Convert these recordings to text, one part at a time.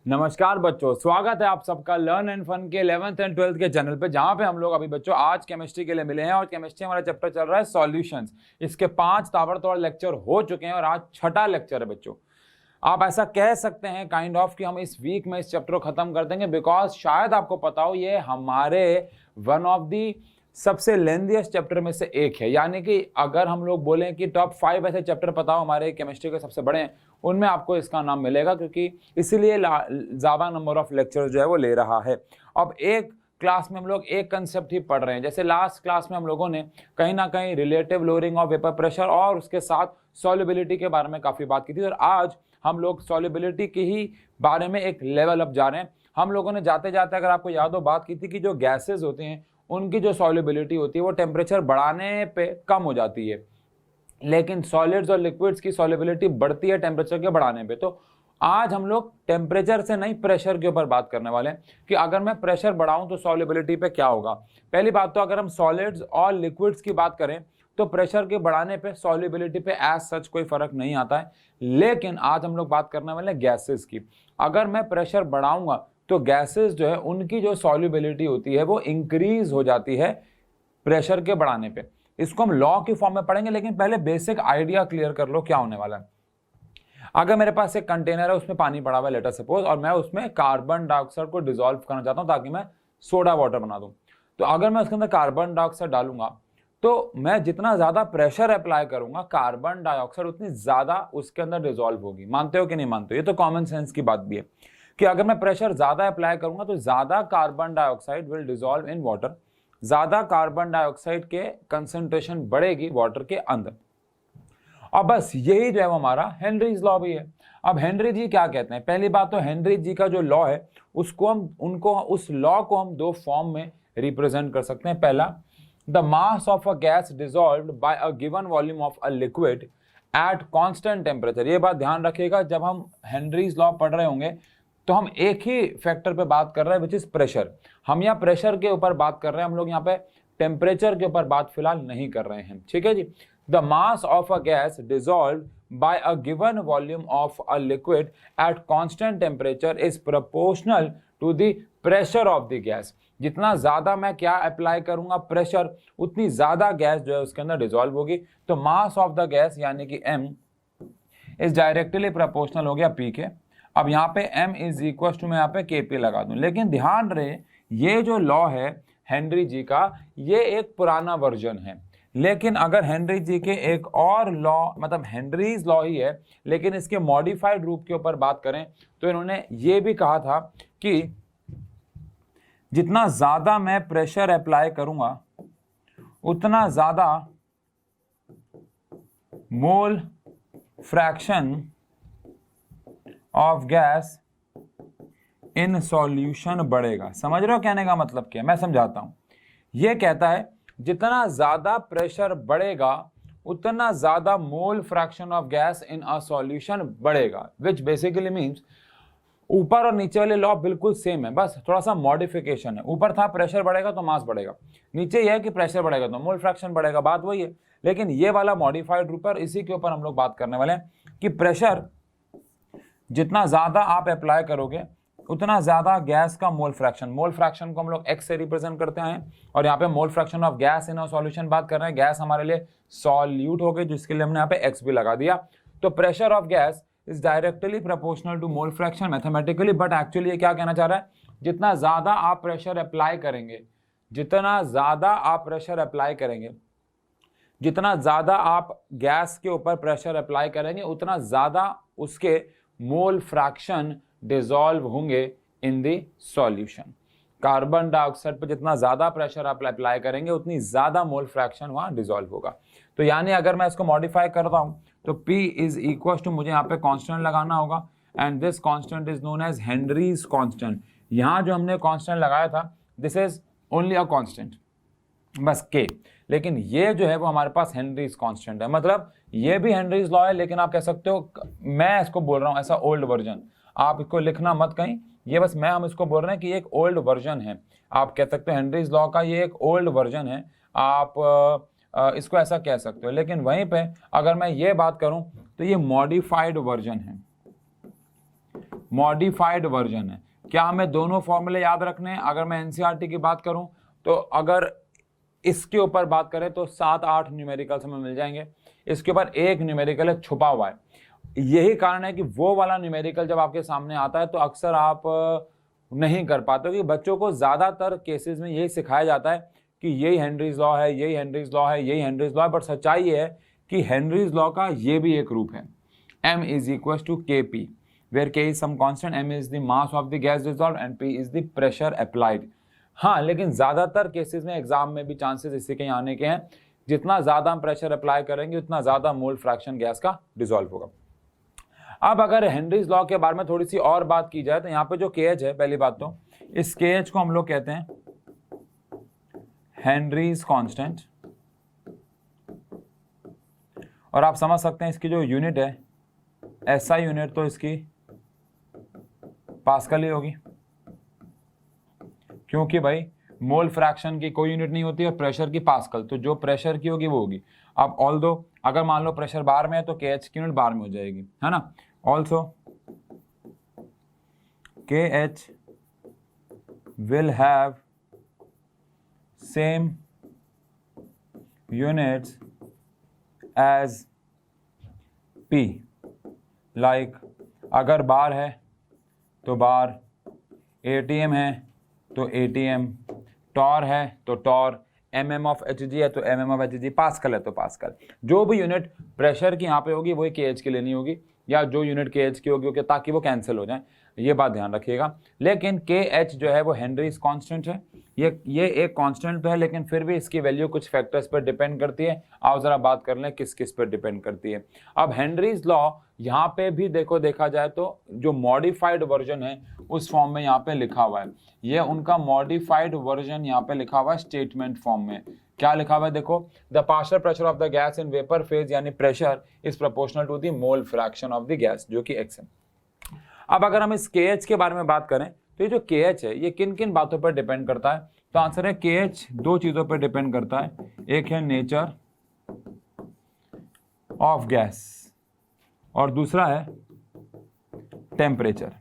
नमस्कार बच्चों, स्वागत है आप सबका लर्न एंड फन के 11th एंड 12th के चैनल पे, जहां पे हम लोग अभी बच्चों आज केमिस्ट्री के लिए मिले हैं और केमिस्ट्री हमारा चैप्टर चल रहा है सॉल्यूशंस। इसके 5 ताबड़तोड़ लेक्चर हो चुके हैं और आज छठा लेक्चर है बच्चों। आप ऐसा कह सकते हैं काइंड ऑफ कि हम इस वीक में इस चैप्टर को खत्म कर देंगे, बिकॉज शायद आपको पता हो ये हमारे वन ऑफ दी सबसे लेंथीएस्ट चैप्टर में से एक है। यानी कि अगर हम लोग बोलें कि टॉप 5 ऐसे चैप्टर पता हो हमारे केमिस्ट्री के सबसे बड़े हैं, उनमें आपको इसका नाम मिलेगा, क्योंकि इसीलिए ज़्यादा नंबर ऑफ लेक्चर जो है वो ले रहा है। अब एक क्लास में हम लोग एक कंसेप्ट ही पढ़ रहे हैं। जैसे लास्ट क्लास में हम लोगों ने कहीं ना कहीं relative lowering of vapour pressure और उसके साथ सॉल्युबिलिटी के बारे में काफ़ी बात की थी, और आज हम लोग सॉल्युबिलिटी के ही बारे में एक लेवल अप जा रहे हैं। हम लोगों ने जाते जाते, अगर आपको याद हो, बात की थी कि जो गैसेज होती हैं उनकी जो सॉल्युबिलिटी होती है वो टेम्परेचर बढ़ाने पे कम हो जाती है, लेकिन सॉलिड्स और लिक्विड्स की सॉल्युबिलिटी बढ़ती है टेम्परेचर के बढ़ाने पे। तो आज हम लोग टेम्परेचर से नहीं, प्रेशर के ऊपर बात करने वाले हैं कि अगर मैं प्रेशर बढ़ाऊं तो सॉल्युबिलिटी पे क्या होगा। पहली बात तो अगर हम सॉलिड्स और लिक्विड्स की बात करें तो प्रेशर के बढ़ाने पे सॉल्युबिलिटी पे एज सच कोई फर्क नहीं आता है, लेकिन आज हम लोग बात करने वाले हैं गैसेस की। अगर मैं प्रेशर बढ़ाऊंगा तो गैसेस जो है उनकी जो सॉल्युबिलिटी होती है वो इंक्रीज हो जाती है प्रेशर के बढ़ाने पे। इसको हम लॉ की फॉर्म में पढ़ेंगे, लेकिन पहले बेसिक आइडिया क्लियर कर लो क्या होने वाला है। अगर मेरे पास एक कंटेनर है, उसमें पानी पड़ा हुआ है लेटर सपोज, और मैं उसमें कार्बन डाइऑक्साइड को डिसॉल्व करना चाहता हूं ताकि मैं सोडा वाटर बना दूं, तो अगर मैं उसके अंदर कार्बन डाइऑक्साइड डालूंगा तो मैं जितना ज्यादा प्रेशर अप्लाई करूंगा कार्बन डाइऑक्साइड उतनी ज्यादा उसके अंदर डिसॉल्व होगी। मानते हो कि नहीं मानते हो? ये तो कॉमन सेंस की बात भी है कि अगर मैं प्रेशर ज्यादा अप्लाई करूंगा तो ज्यादा carbon dioxide will dissolve in water, ज्यादा कार्बन डाइऑक्साइड के कंसंट्रेशन बढ़ेगी वाटर के अंदर। और बस यही जो है वो हमारा हेनरीज लॉ भी है। अब हेनरी जी क्या कहते हैं? पहली बात तो हेनरी जी का जो लॉ है उस लॉ को हम दो फॉर्म में रिप्रेजेंट कर सकते हैं। पहला, the mass of a gas dissolved by a given volume of a liquid at constant temperature. ये बात ध्यान रखिएगा, जब हम हेनरीज लॉ पढ़ रहे होंगे तो हम एक ही फैक्टर पे बात कर रहे हैं, विच इज प्रेशर। हम यहाँ प्रेशर के ऊपर बात कर रहे हैं, हम लोग यहाँ पे टेम्परेचर के ऊपर बात फिलहाल नहीं कर रहे हैं, ठीक है जी। The mass of a gas dissolved by a given volume of a liquid at constant temperature is proportional to the pressure of the gas। जितना ज्यादा मैं क्या अप्लाई करूंगा प्रेशर, उतनी ज्यादा गैस जो है उसके अंदर डिसॉल्व होगी। तो मास ऑफ द गैस यानी कि m इज डायरेक्टली प्रोपोर्शनल हो गया P के। अब यहाँ पे m इज इक्वल टू मैं यहाँ पे Kp लगा दूं, लेकिन ध्यान रहे ये जो लॉ है हेनरी जी का, ये एक पुराना वर्जन है। लेकिन अगर हेनरी जी के एक और लॉ, मतलब हेनरीज लॉ ही है लेकिन इसके मॉडिफाइड रूप के ऊपर बात करें तो इन्होंने ये भी कहा था कि जितना ज्यादा मैं प्रेशर अप्लाई करूंगा उतना ज्यादा मोल fraction of gas in solution बढ़ेगा। समझ रहे हो कहने का मतलब क्या? मैं समझाता हूं। यह कहता है जितना ज्यादा प्रेशर बढ़ेगा उतना ज्यादा मोल fraction of gas in a solution बढ़ेगा, विच बेसिकली मींस ऊपर और नीचे वाले लॉ बिल्कुल सेम है, बस थोड़ा सा मॉडिफिकेशन है। ऊपर था प्रेशर बढ़ेगा तो मास बढ़ेगा, नीचे यह है कि प्रेशर बढ़ेगा तो मोल फ्रैक्शन बढ़ेगा, बात वही है। लेकिन ये वाला मॉडिफाइड रूप है, इसी के ऊपर हम लोग बात करने वाले हैं कि प्रेशर जितना ज्यादा आप अप्लाई करोगे उतना ज्यादा गैस का मोल फ्रैक्शन को हम लोग x से रिप्रेजेंट करते हैं, और यहाँ पे मोल fraction of gas in a solution बात कर रहे हैं। गैस हमारे लिए सॉल्यूट हो गई, जिसके लिए हमने यहाँ पे x भी लगा दिया। तो pressure of gas is directly proportional to mole fraction mathematically, but actually ये क्या कहना चाह रहा है, जितना ज्यादा आप प्रेशर अप्लाई करेंगे, जितना ज्यादा आप प्रेशर अप्लाई करेंगे, जितना ज्यादा आप गैस के ऊपर प्रेशर अप्लाई करेंगे उतना ज्यादा उसके मोल फ्रैक्शन डिसॉल्व होंगे in the solution. Carbon dioxide पर जितना ज्यादा प्रेशर आप अप्लाई करेंगे उतनी ज्यादा मोल फ्रैक्शन वहां डिसॉल्व होगा। तो यानी अगर मैं इसको मॉडिफाई करता हूं तो P इज इक्वल टू, मुझे यहाँ पे कांस्टेंट लगाना होगा, and this constant is known as Henry's constant. यहां जो हमने कांस्टेंट लगाया था this is only a constant, बस K, लेकिन ये जो है वो हमारे पास हेनरीज कांस्टेंट है। मतलब ये भी हेनरीज लॉ है, लेकिन आप कह सकते हो, मैं इसको बोल रहा हूं ऐसा ओल्ड वर्जन, आप इसको लिखना मत कहीं, ये बस हम इसको बोल रहे हैं कि ये एक ओल्ड वर्जन है। आप कह सकते हो हेनरीज लॉ का ये एक ओल्ड वर्जन है, आप इसको ऐसा कह सकते हो। लेकिन वहीं पे अगर मैं ये बात करूं तो ये मॉडिफाइड वर्जन है। मॉडिफाइड वर्जन है। क्या हमें दोनों फॉर्मूले याद रखने हैं? अगर मैं एनसीईआरटी की बात करूं तो अगर इसके ऊपर बात करें तो 7-8 न्यूमेरिकल्स हमें मिल जाएंगे। इसके ऊपर एक न्यूमेरिकल है छुपा हुआ है। यही कारण है कि वो वाला न्यूमेरिकल जब आपके सामने आता है तो अक्सर आप नहीं कर पाते, क्योंकि बच्चों को ज्यादातर केसेस में यही सिखाया जाता है कि यही हेनरीज लॉ है, यही हेनरीज लॉ है, यही हेनरीज लॉ है। बट सच्चाई ये है कि हेनरीज लॉ का ये भी एक रूप है, m is equals to kp, where k is some constant, m is the mass of the gas dissolved and p is the pressure applied। हाँ, लेकिन ज्यादातर केसेस में एग्जाम में भी चांसेस इससे कहीं आने के हैं, जितना ज्यादा हम प्रेशर अप्लाई करेंगे उतना ज्यादा मोल फ्रैक्शन गैस का डिसॉल्व होगा। अब अगर हेनरीज लॉ के बारे में थोड़ी सी और बात की जाए तो यहाँ पे जो KH है, पहली बात तो इस KH को हम लोग कहते हैं हेनरीज कांस्टेंट, और आप समझ सकते हैं इसकी जो यूनिट है SI यूनिट तो इसकी पास्कल ही होगी, क्योंकि भाई मोल फ्रैक्शन की कोई यूनिट नहीं होती और प्रेशर की पास्कल, तो जो प्रेशर की होगी वो होगी। अब ऑल्दो अगर मान लो प्रेशर बार में है तो KH की यूनिट बार में हो जाएगी, है ना। Also KH will have same units as P, like अगर बार है तो बार, ATM है तो ATM, टॉर है तो टॉर, mm ऑफ Hg है तो mm ऑफ Hg, पास्कल है तो पास्कल। जो भी यूनिट प्रेशर की यहाँ पे होगी वही KH की लेनी होगी, या जो यूनिट KH की होगी ताकि वो कैंसिल हो जाए, ये बात ध्यान रखिएगा। लेकिन KH जो है वो हेनरीज कांस्टेंट है, ये एक कांस्टेंट तो है, लेकिन फिर भी इसकी वैल्यू कुछ फैक्टर्स पर डिपेंड करती है। आओ जरा बात कर लें किस किस पर डिपेंड करती है। अब हेनरीज लॉ यहाँ पे भी देखा जाए तो जो मॉडिफाइड वर्जन है उस फॉर्म में यहाँ पे लिखा हुआ है, ये उनका मॉडिफाइड वर्जन यहाँ पे लिखा हुआ है स्टेटमेंट फॉर्म में। क्या लिखा हुआ है देखो, the partial pressure of the gas in vapour phase यानी pressure is proportional to the mole fraction of the gas, जो कि x है। अब अगर हम इस KH के बारे में बात करें तो ये जो KH है ये किन किन बातों पर डिपेंड करता है, तो आंसर है KH दो चीजों पर डिपेंड करता है, एक है नेचर ऑफ गैस और दूसरा है टेम्परेचर।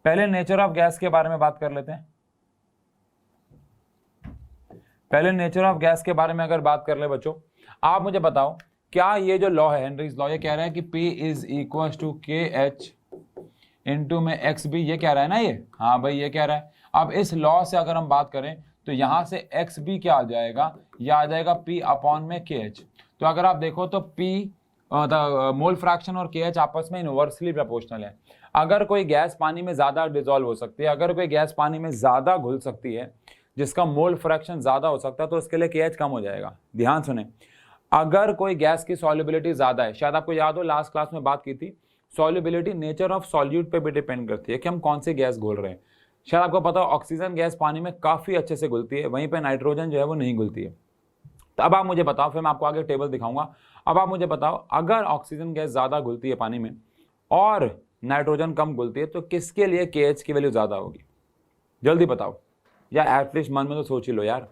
पहले नेचर ऑफ गैस के बारे में बात कर लेते हैं। पहले नेचर ऑफ गैस के बारे में अगर बात कर ले बच्चों, आप मुझे बताओ क्या ये जो लॉ है हेनरीज लॉ, ये कह रहा है कि P is equal to KH into में XB, ये कह रहा है ना ये, हाँ भाई ये कह रहा है। अब इस लॉ से अगर हम बात करें तो यहां से XB क्या आ जाएगा, ये आ जाएगा P अपॉन में KH। तो अगर आप देखो तो P मोल फ्रैक्शन और KH आपस में इनवर्सली प्रोपोर्शनल है। अगर कोई गैस पानी में ज्यादा डिसॉल्व हो सकती है, अगर कोई गैस पानी में ज्यादा घुल सकती है जिसका मोल फ्रैक्शन ज्यादा हो सकता है, तो उसके लिए KH कम हो जाएगा। ध्यान सुने, अगर कोई गैस की सॉल्युबिलिटी ज्यादा है, शायद आपको याद हो लास्ट क्लास में बात की थी, सॉल्युबिलिटी नेचर ऑफ सॉल्यूट पे भी डिपेंड करती है कि हम कौन सी गैस घोल रहे हैं। शायद आपको पता हो ऑक्सीजन गैस पानी में काफी अच्छे से घुलती है, वहीं पे नाइट्रोजन जो है वो नहीं घुलती है। तो अब आप मुझे बताओ, फिर मैं आपको आगे टेबल दिखाऊंगा। अब आप मुझे बताओ अगर ऑक्सीजन गैस ज्यादा घुलती है पानी में और नाइट्रोजन कम घुलती है तो किसके लिए KH की वैल्यू ज्यादा होगी? जल्दी बताओ, या एटलीस्ट मन में तो सोच ही लो यार।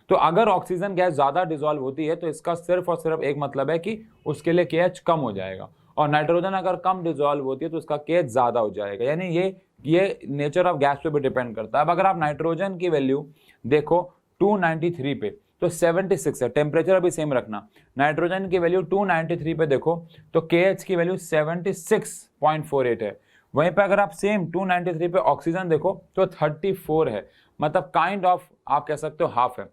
तो अगर ऑक्सीजन गैस ज्यादा डिसॉल्व होती है तो इसका सिर्फ और सिर्फ एक मतलब है कि उसके लिए KH कम हो जाएगा, और नाइट्रोजन अगर कम डिसॉल्व होती है तो उसका KH ज्यादा हो जाएगा। यानी ये नेचर ऑफ गैस पे भी डिपेंड करता है। अब अगर आप नाइट्रोजन की वैल्यू देखो 293 पे तो 76 है, टेम्परेचर अभी सेम रखना। नाइट्रोजन की वैल्यू 293 पे देखो तो KH की वैल्यू 76.48 है। वहीं पे अगर आप सेम 293 पे ऑक्सीजन देखो तो 34 है, मतलब काइंड ऑफ आप कह सकते हो हाफ है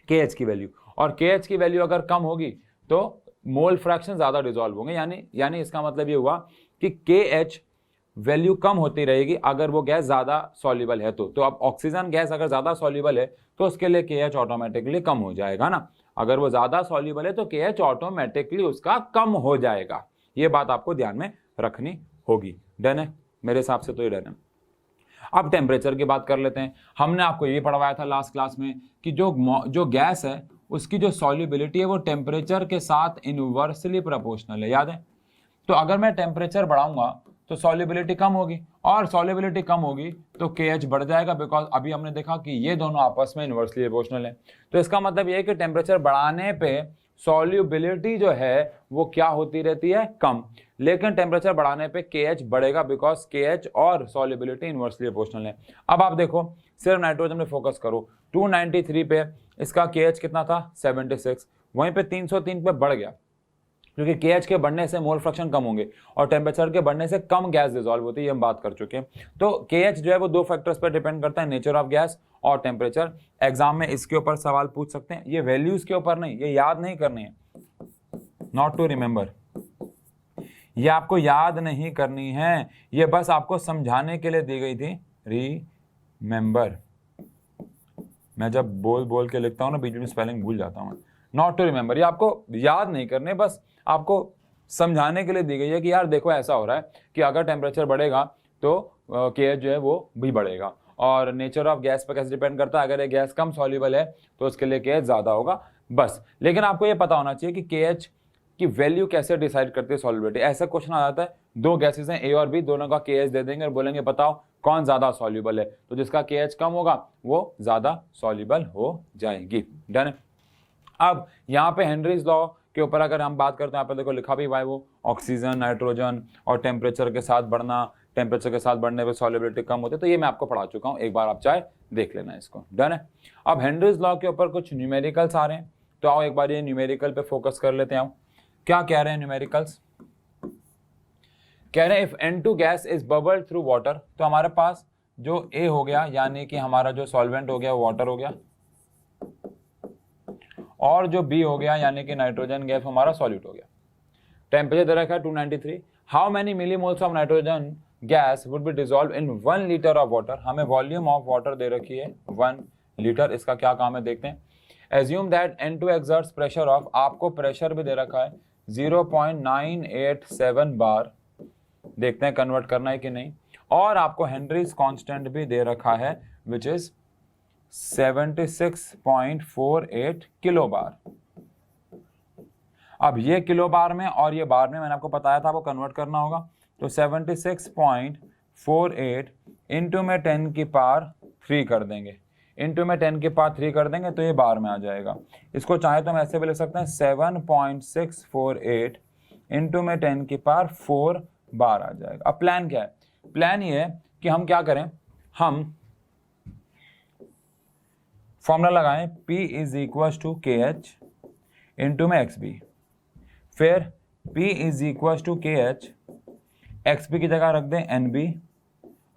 KH की वैल्यू। और KH की वैल्यू अगर कम होगी तो मोल फ्रैक्शन ज्यादा डिसॉल्व होंगे, यानी इसका मतलब ये हुआ कि KH वैल्यू कम होती रहेगी अगर वो गैस ज्यादा सॉल्युबल है। तो अब ऑक्सीजन गैस अगर ज्यादा सॉल्युबल है तो उसके लिए KH ऑटोमेटिकली कम हो जाएगा ना। अगर वो ज्यादा सॉल्युबल है तो KH ऑटोमेटिकली उसका कम हो जाएगा। ये बात आपको ध्यान में रखनी होगी। डन है? मेरे हिसाब से तो ये डन है। अब टेम्परेचर की बात कर लेते हैं। हमने आपको ये पढ़वाया था लास्ट क्लास में कि जो गैस है उसकी जो सॉल्युबिलिटी है वो टेम्परेचर के साथ इनवर्सली प्रोपोर्शनल है, याद है? तो अगर मैं टेम्परेचर बढ़ाऊंगा तो सॉल्युबिलिटी कम होगी, और सॉल्युबिलिटी कम होगी तो KH बढ़ जाएगा, बिकॉज अभी हमने देखा कि ये दोनों आपस में इनवर्सली प्रोपोर्शनल है। तो इसका मतलब ये है कि टेम्परेचर बढ़ाने पे सॉल्युबिलिटी जो है वो क्या होती रहती है, कम। लेकिन टेम्परेचर बढ़ाने पे KH बढ़ेगा, बिकॉज KH और सॉल्युबिलिटी इनवर्सली प्रोपोर्शनल है। अब आप देखो, सिर्फ नाइट्रोजन में फोकस करो, 293 पे इसका KH कितना था, 76, वहीं पे 303 पे बढ़ गया, क्योंकि KH के बढ़ने से मोल फ्रैक्शन कम होंगे और टेम्परेचर के बढ़ने से कम गैस डिसॉल्व होती है, ये हम बात कर चुके हैं। तो KH जो है वो दो फैक्टर्स पर डिपेंड करता है, नेचर ऑफ गैस और टेम्परेचर। एग्जाम में इसके ऊपर सवाल पूछ सकते हैं, ये वैल्यूज के ऊपर नहीं, ये याद नहीं करनी है, नॉट टू रिमेंबर, ये आपको याद नहीं करनी है, ये बस आपको समझाने के लिए दी गई थी। रिमेंबर, मैं जब बोल बोल के लिखता हूँ ना, बीच में स्पेलिंग भूल जाता हूँ। नॉट टू रिमेंबर, ये आपको याद नहीं करने, बस आपको समझाने के लिए दी गई है कि यार देखो ऐसा हो रहा है कि अगर टेम्परेचर बढ़ेगा तो KH जो है वो भी बढ़ेगा, और नेचर ऑफ गैस पर कैसे डिपेंड करता है, अगर ये गैस कम सॉल्युबल है तो उसके लिए KH ज़्यादा होगा, बस। लेकिन आपको ये पता होना चाहिए कि KH की वैल्यू कैसे डिसाइड करती है सॉल्युबिलिटी। ऐसा क्वेश्चन आ जाता है, दो गैसेस हैं A और B, दोनों का KH दे देंगे और बोलेंगे बताओ कौन ज़्यादा सॉल्युबल है, तो जिसका KH कम होगा वो ज़्यादा सॉल्युबल हो जाएगी। डन है। अब यहाँ पे हेनरीज लॉ के ऊपर अगर हम बात करते हैं, यहाँ पे देखो लिखा भी हुआ है वो, ऑक्सीजन, नाइट्रोजन और टेम्परेचर के साथ बढ़ना, टेम्परेचर के साथ बढ़ने पे सॉल्युबिलिटी कम होती है, तो ये मैं आपको पढ़ा चुका हूँ, एक बार आप चाहे देख लेना इसको। डन है। अब हेनरीज लॉ के ऊपर कुछ न्यूमेरिकल्स आ रहे हैं, तो आओ एक बार ये न्यूमेरिकल पे फोकस कर लेते हैं। आओ, क्या कह रहे हैं न्यूमेरिकल्स, कह रहे हैं if N2 gas is bubbled through water, तो हमारे पास जो A हो गया यानी कि हमारा जो सॉल्वेंट हो गया वो वाटर हो गया, और जो B हो गया यानी कि नाइट्रोजन गैस हमारा सॉल्यूट हो गया। टेम्परेचर दे रखा है 293। How many millimoles of nitrogen gas would be dissolve in 1 litre of water, हमें वॉल्यूम ऑफ वाटर दे रखी है 1 लीटर, इसका क्या काम है देखते हैं। Assume that N2 exerts pressure of, आपको प्रेशर भी दे रखा है 0.987 बार, देखते हैं कन्वर्ट करना है कि नहीं, और आपको हेनरीज कांस्टेंट भी दे रखा है विच इज 76.48 किलो बार। अब ये किलो बार में और ये बार में मैंने आपको बताया था आपको कन्वर्ट करना होगा, तो 76.48 इंटू में 10 की पावर 3 कर देंगे, इंटू में 10 की पावर 3 कर देंगे तो ये बार में आ जाएगा। इसको चाहे तो हम ऐसे भी लिख सकते हैं 7.648 इंटू में 10 की पावर 4 बार आ जाएगा। अब प्लान क्या है, प्लान ये है कि हम क्या करें, हम फॉर्मूला लगाएं P is equal to KH into में XB, फिर P is equal to KH, XB की जगह रख दें NB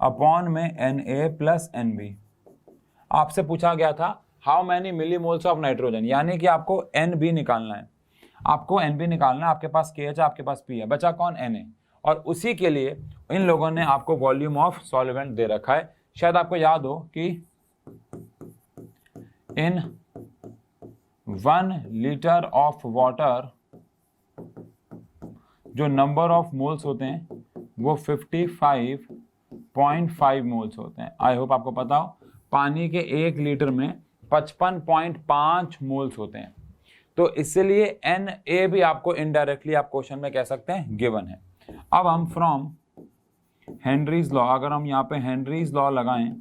अपॉन में NA प्लस NB। आपसे पूछा गया था how many millimoles of nitrogen, यानी कि आपको NB निकालना है, आपको NB निकालना है, आपके पास KH आपके पास P है, बचा कौन, Na, और उसी के लिए इन लोगों ने आपको वॉल्यूम ऑफ सॉल्वेंट दे रखा है। शायद आपको याद हो कि इन 1 लीटर ऑफ वाटर जो नंबर ऑफ मोल्स होते हैं वो 55.5 मोल्स होते हैं। आई होप आपको पता हो, पानी के 1 लीटर में 55.5 मोल्स होते हैं, तो इसलिए Na भी आपको इनडायरेक्टली आप क्वेश्चन में कह सकते हैं गिवन है। अब हम फ्रॉम हेनरीज लॉ, अगर हम यहाँ पे हेनरीज लॉ लगाएं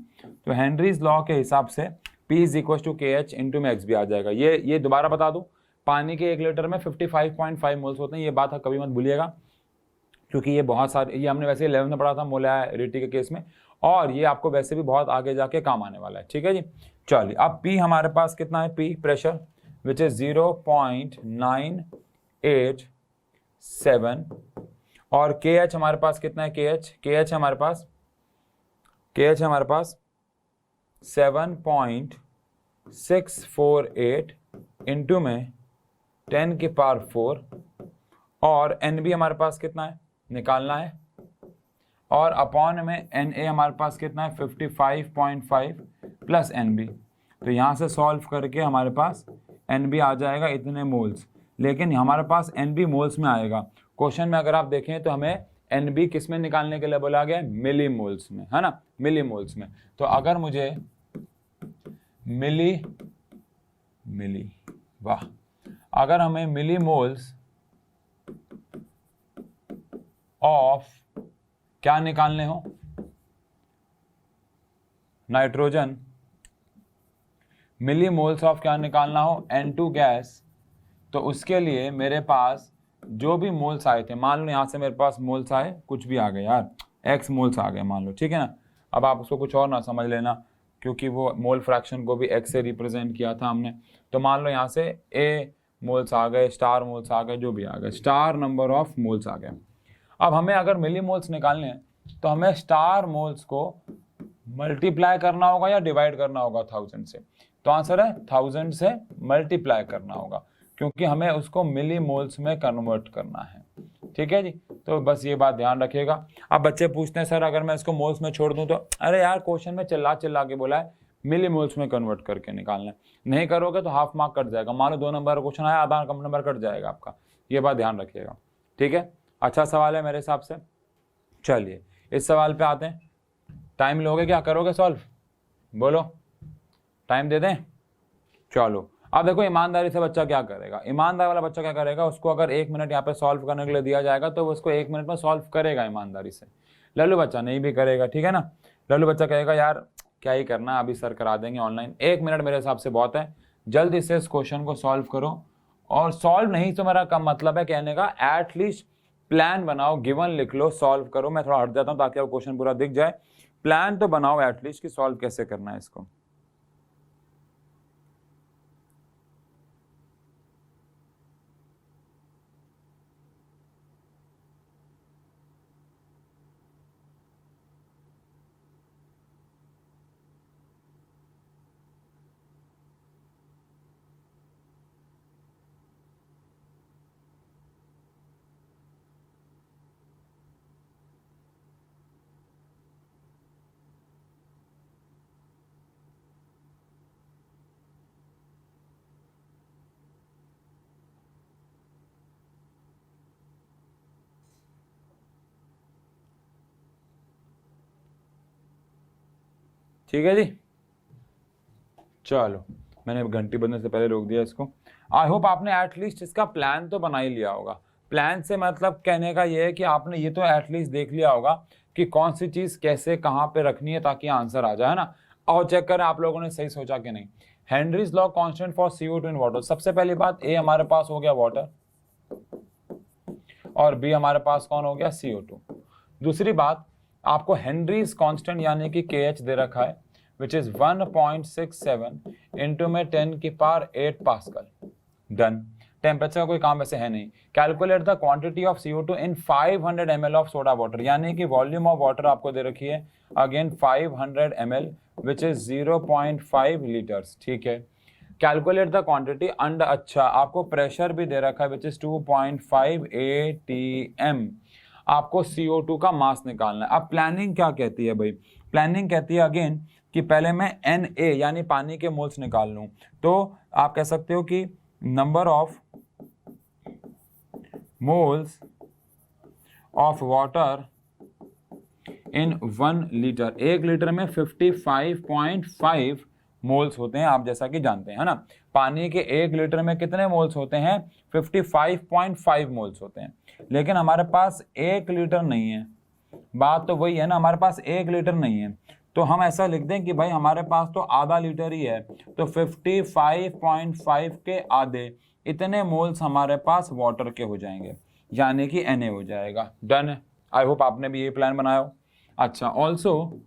तो हेनरीज लॉ के हिसाब से P is equal to KH into में XB आ जाएगा। ये दोबारा बता दूं, पानी के 1 लीटर में 55.5 मोल्स होते हैं, ये बात कभी मत भूलिएगा, क्योंकि ये बहुत सारे, ये हमने वैसे 11 में पढ़ा था मोलैरिटी के केस में, और ये आपको वैसे भी बहुत आगे जाके काम आने वाला है। ठीक है जी, चलिए अब P हमारे पास कितना है, P प्रेशर विच इज 0.987, और KH हमारे पास कितना है, KH हमारे पास 7.648 इंटू में 10 की पावर 4, और NB हमारे पास कितना है निकालना है, और अपॉन में Na हमारे पास कितना है 55.5 प्लस NB, तो यहाँ से सॉल्व करके हमारे पास NB आ जाएगा इतने मोल्स, लेकिन हमारे पास NB मोल्स में आएगा। क्वेश्चन में अगर आप देखें तो हमें NB किस में निकालने के लिए बोला गया है, मिली मोल्स में, है ना, मिली मोल्स में। तो अगर मुझे मिली वाह, अगर हमें मिली मोल्स ऑफ क्या निकालने हो, नाइट्रोजन, मिली मोल्स ऑफ क्या निकालना हो, N2 गैस तो उसके लिए मेरे पास जो भी मोल्स आए थे, मान लो यहाँ से मेरे पास मोल्स आए, कुछ भी आ गए यार, एक्स मोल्स आ गए मान लो, ठीक है ना। अब आप उसको कुछ और ना समझ लेना, क्योंकि वो मोल फ्रैक्शन को भी एक्स से रिप्रेजेंट किया था हमने। तो मान लो यहाँ से ए मोल्स आ गए, स्टार मोल्स आ गए, जो भी आ गए, स्टार नंबर ऑफ मोल्स आ गए। अब हमें अगर मिली मोल्स निकालने हैं तो हमें स्टार मोल्स को मल्टीप्लाई करना होगा या डिवाइड करना होगा 1000 से। तो आंसर है 1000 से मल्टीप्लाई करना होगा, क्योंकि हमें उसको मिली मोल्स में कन्वर्ट करना है। ठीक है जी, तो बस ये बात ध्यान रखिएगा। अब बच्चे पूछते हैं सर अगर मैं इसको मोल्स में छोड़ दूं तो, अरे यार क्वेश्चन में चिल्ला चिल्ला के बोला है मिली मोल्स में कन्वर्ट करके निकालना है, नहीं करोगे तो हाफ मार्क कट जाएगा। मान लो 2 नंबर का क्वेश्चन आया, आधा कम नंबर कट जाएगा आपका, ये बात ध्यान रखिएगा। ठीक है, अच्छा सवाल है मेरे हिसाब से। चलिए इस सवाल पे आते हैं। टाइम लोगे क्या, करोगे सॉल्व, बोलो टाइम दे दें। चलो अब देखो ईमानदारी से बच्चा क्या करेगा, ईमानदार वाला बच्चा क्या करेगा, उसको अगर 1 मिनट यहाँ पे सॉल्व करने के लिए दिया जाएगा तो वो उसको 1 मिनट में सॉल्व करेगा ईमानदारी से। लल्लू बच्चा नहीं भी करेगा, ठीक है ना। लल्लू बच्चा कहेगा यार क्या ही करना, अभी सर करा देंगे ऑनलाइन। 1 मिनट मेरे हिसाब से बहुत है, जल्दी से इस क्वेश्चन को सॉल्व करो। और सॉल्व नहीं तो मेरा कम मतलब है कहने का, एटलीस्ट प्लान बनाओ, गिवन लिख लो, सॉल्व करो। मैं थोड़ा हट जाता हूँ ताकि आपको क्वेश्चन पूरा दिख जाए। प्लान तो बनाओ एटलीस्ट कि सॉल्व कैसे करना है इसको। ठीक है जी, चलो मैंने घंटी बजने से पहले रोक दिया इसको। आई होप आपने एटलीस्ट इसका प्लान तो बना ही लिया होगा। प्लान से मतलब कहने का ये है कि आपने ये तो एटलीस्ट देख लिया होगा कि कौन सी चीज कैसे कहाँ पे रखनी है ताकि आंसर आ जाए ना। और चेक करें आप लोगों ने सही सोचा कि नहीं। Henry's law constant for CO2 in water, सबसे पहली बात ए हमारे पास हो गया वाटर और बी हमारे पास कौन हो गया CO2। दूसरी बात आपको हेनरीज कांस्टेंट यानी कि KH दे रखा है which is 1.67 इंटू में 10 की पावर 8 पास्कल। डन। टेम्परेचर का कोई काम वैसे है नहीं। Calculate the quantity of CO2 in 500 ml of soda water, यानी कि वॉल्यूम ऑफ वाटर आपको दे रखी है again 500 ml which is 0.5 litres. ठीक है, कैलकुलेट द क्वांटिटी अंड, अच्छा आपको प्रेशर भी दे रखा है विच इज 2.5 atm। आपको CO2 का मास निकालना है। अब प्लानिंग क्या कहती है भाई, प्लानिंग कहती है अगेन कि पहले मैं Na यानी पानी के मोल्स निकाल लूं। तो आप कह सकते हो कि number of moles of water in 1 litre, 1 litre में 55.5 मोल्स होते हैं, आप जैसा कि जानते हैं, है ना। पानी के 1 लीटर में कितने मोल्स होते हैं, 55.5 मोल्स होते हैं। लेकिन हमारे पास 1 लीटर नहीं है, बात तो वही है ना, हमारे पास 1 लीटर नहीं है। तो हम ऐसा लिख दें कि भाई हमारे पास तो आधा लीटर ही है, तो 55.5 के आधे इतने मोल्स हमारे पास वाटर के हो जाएंगे, यानी कि Na हो जाएगा। डन है, आई होप आपने भी ये प्लान बनाया हो। अच्छा ऑल्सो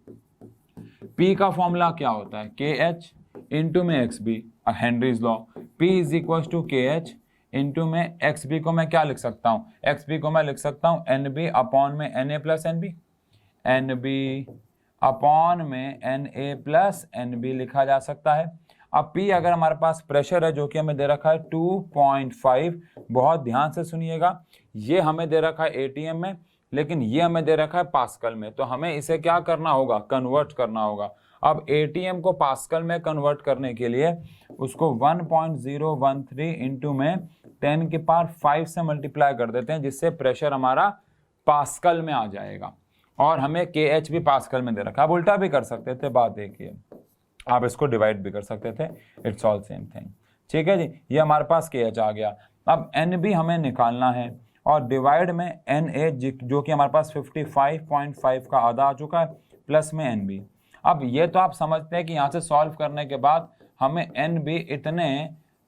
P का फॉर्मूला क्या होता है, KH इंटू में XB, Henry's law, P is equal to KH into में XB को मैं क्या लिख सकता हूँ, XB को मैं लिख सकता हूँ NB अपॉन में Na plus NB, NB upon में Na प्लस NB लिखा जा सकता है। अब P अगर हमारे पास प्रेशर है जो कि हमें दे रखा है 2.5, बहुत ध्यान से सुनिएगा, ये हमें दे रखा है ATM में, लेकिन ये हमें दे रखा है पास्कल में। तो हमें इसे क्या करना होगा, कन्वर्ट करना होगा। अब ATM को पास्कल में कन्वर्ट करने के लिए उसको 1.013 इंटू में 10 की पावर 5 से मल्टीप्लाई कर देते हैं, जिससे प्रेशर हमारा पास्कल में आ जाएगा। और हमें KH भी पास्कल में दे रखा है। आप उल्टा भी कर सकते थे, बात देखिए, आप इसको डिवाइड भी कर सकते थे, इट्स ऑल सेम थिंग। ठीक है जी, ये हमारे पास KH आ गया। अब NB हमें निकालना है और डिवाइड में Na जो कि हमारे पास 55.5 का आधा आ चुका है, प्लस में NB। अब ये तो आप समझते हैं कि यहाँ से सॉल्व करने के बाद हमें NB इतने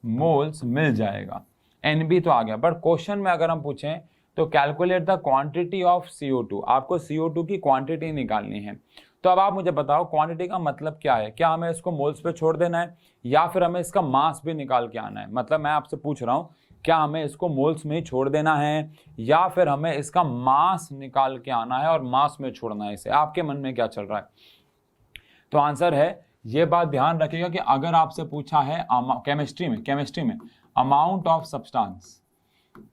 मोल्स मिल जाएगा। NB तो आ गया, बट क्वेश्चन में अगर हम पूछें तो calculate the quantity of CO2, आपको CO2 की क्वांटिटी निकालनी है। तो अब आप मुझे बताओ क्वांटिटी का मतलब क्या है, क्या हमें इसको मोल्स पे छोड़ देना है या फिर हमें इसका मास भी निकाल के आना है? मतलब मैं आपसे पूछ रहा हूँ क्या हमें इसको मोल्स में ही छोड़ देना है या फिर हमें इसका मास निकाल के आना है और मास में छोड़ना है इसे? आपके मन में क्या चल रहा है? तो आंसर है, ये बात ध्यान रखिएगा कि अगर आपसे पूछा है केमिस्ट्री में अमाउंट ऑफ सब्सटेंस,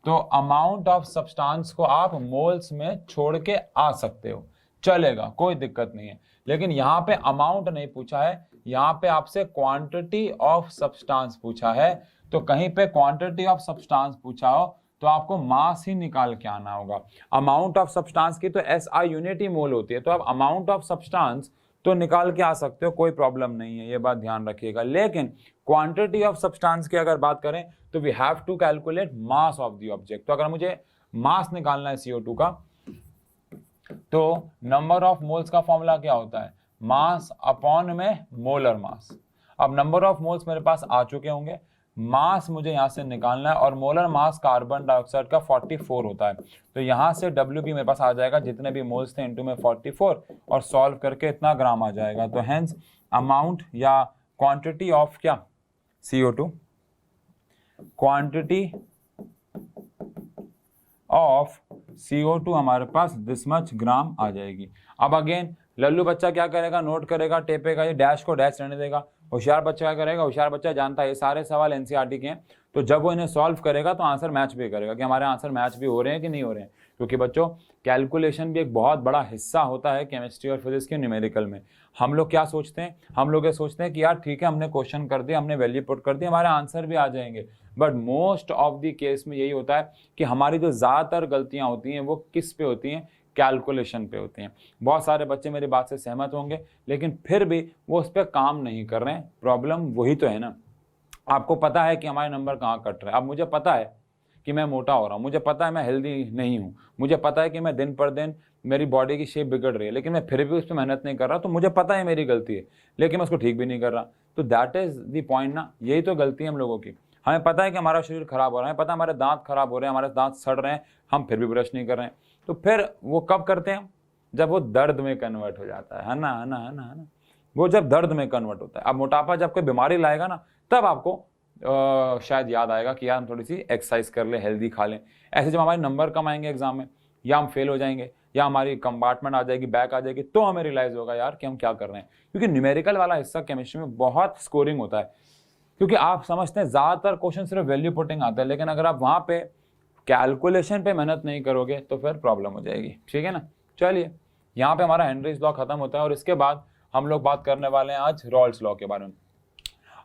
तो अमाउंट ऑफ सब्सटेंस को आप मोल्स में छोड़ के आ सकते हो, चलेगा, कोई दिक्कत नहीं है। लेकिन यहाँ पे अमाउंट नहीं पूछा है, यहाँ पे आपसे क्वांटिटी ऑफ सब्सटेंस पूछा है। तो कहीं पे क्वांटिटी ऑफ सब्सटेंस पूछा हो तो आपको मास ही निकाल के आना होगा। अमाउंट ऑफ सब्सटेंस की तो SI यूनिट ही मोल होती है, तो आप अमाउंट ऑफ सब्सटेंस तो निकाल के आ सकते हो, कोई प्रॉब्लम नहीं है, ये बात ध्यान रखिएगा। लेकिन क्वांटिटी ऑफ सब्सटेंस की अगर बात करें तो we have to calculate mass of the object. तो अगर मुझे मास निकालना है CO2 का, तो नंबर ऑफ मोल्स का फॉर्मूला क्या होता है? मास अपॉन में मोलर मास। अब नंबर ऑफ मोल्स मेरे पास आ चुके होंगे, मास मुझे यहां से निकालना है और मोलर मास कार्बन डाइऑक्साइड का 44 होता है। तो यहां से WB मेरे पास आ जाएगा, जितने भी मोल्स थे इनटू में 44 और सॉल्व करके इतना ग्राम आ जाएगा। तो हेंस अमाउंट या क्वांटिटी ऑफ क्या? CO2, क्वांटिटी ऑफ CO2 हमारे पास दिस मच ग्राम आ जाएगी। अब अगेन लल्लू बच्चा क्या करेगा? नोट करेगा, टेपेगा, ये डैश को डैश रहने देगा। होशियार बच्चा क्या करेगा? होशियार बच्चा जानता है ये सारे सवाल NCERT के हैं, तो जब वो इन्हें सॉल्व करेगा तो आंसर मैच भी करेगा कि हमारे आंसर मैच भी हो रहे हैं कि नहीं हो रहे हैं। क्योंकि बच्चों कैलकुलेशन भी एक बहुत बड़ा हिस्सा होता है केमिस्ट्री और फिजिक्स के न्यूमेरिकल में। हम लोग क्या सोचते हैं? हम लोग ये सोचते हैं कि यार ठीक है, हमने क्वेश्चन कर दिया, हमने वैल्यू पुट कर दी, हमारे आंसर भी आ जाएंगे। But most of the case में यही होता है कि हमारी जो ज़्यादातर गलतियाँ होती हैं वो किस पे होती हैं? कैलकुलेशन पे होती हैं। बहुत सारे बच्चे मेरी बात से सहमत होंगे, लेकिन फिर भी वो उस पर काम नहीं कर रहे हैं। प्रॉब्लम वही तो है ना। आपको पता है कि हमारे नंबर कहाँ कट रहे हैं। अब मुझे पता है कि मैं मोटा हो रहा हूँ, मुझे पता है मैं हेल्दी नहीं हूँ, मुझे पता है कि मैं दिन पर दिन मेरी बॉडी की शेप बिगड़ रही है, लेकिन मैं फिर भी उस पर मेहनत नहीं कर रहा। तो मुझे पता है मेरी गलती है, लेकिन मैं उसको ठीक भी नहीं कर रहा। तो दैट इज़ द पॉइंट ना। यही तो गलती है हम लोगों की। हमें पता है कि हमारा शरीर खराब हो रहा है, पता है हमारे दांत खराब हो रहे हैं, हमारे दांत सड़ रहे हैं, हम फिर भी ब्रश नहीं कर रहे हैं। तो फिर वो कब करते हैं? जब वो दर्द में कन्वर्ट हो जाता है ना, है ना, है ना, है ना। वो जब दर्द में कन्वर्ट होता है। अब मोटापा जब कोई बीमारी लाएगा ना, तब आपको शायद याद आएगा कि यार हम थोड़ी सी एक्सरसाइज कर लें, हेल्दी खा लें। ऐसे जब हमारे नंबर कम आएंगे एग्जाम में, या हम फेल हो जाएंगे, या हमारी कंपार्टमेंट आ जाएगी, बैक आ जाएगी, तो हमें रियलाइज होगा यार कि हम क्या कर रहे हैं। क्योंकि न्यूमेरिकल वाला हिस्सा केमिस्ट्री में बहुत स्कोरिंग होता है। क्योंकि आप समझते हैं ज़्यादातर क्वेश्चन सिर्फ वैल्यू पुटिंग आता है, लेकिन अगर आप वहाँ पे कैलकुलेशन पे मेहनत नहीं करोगे तो फिर प्रॉब्लम हो जाएगी। ठीक है ना। चलिए, यहाँ पे हमारा हेनरीज लॉ खत्म होता है और इसके बाद हम लोग बात करने वाले हैं आज रॉल्स लॉ के बारे में।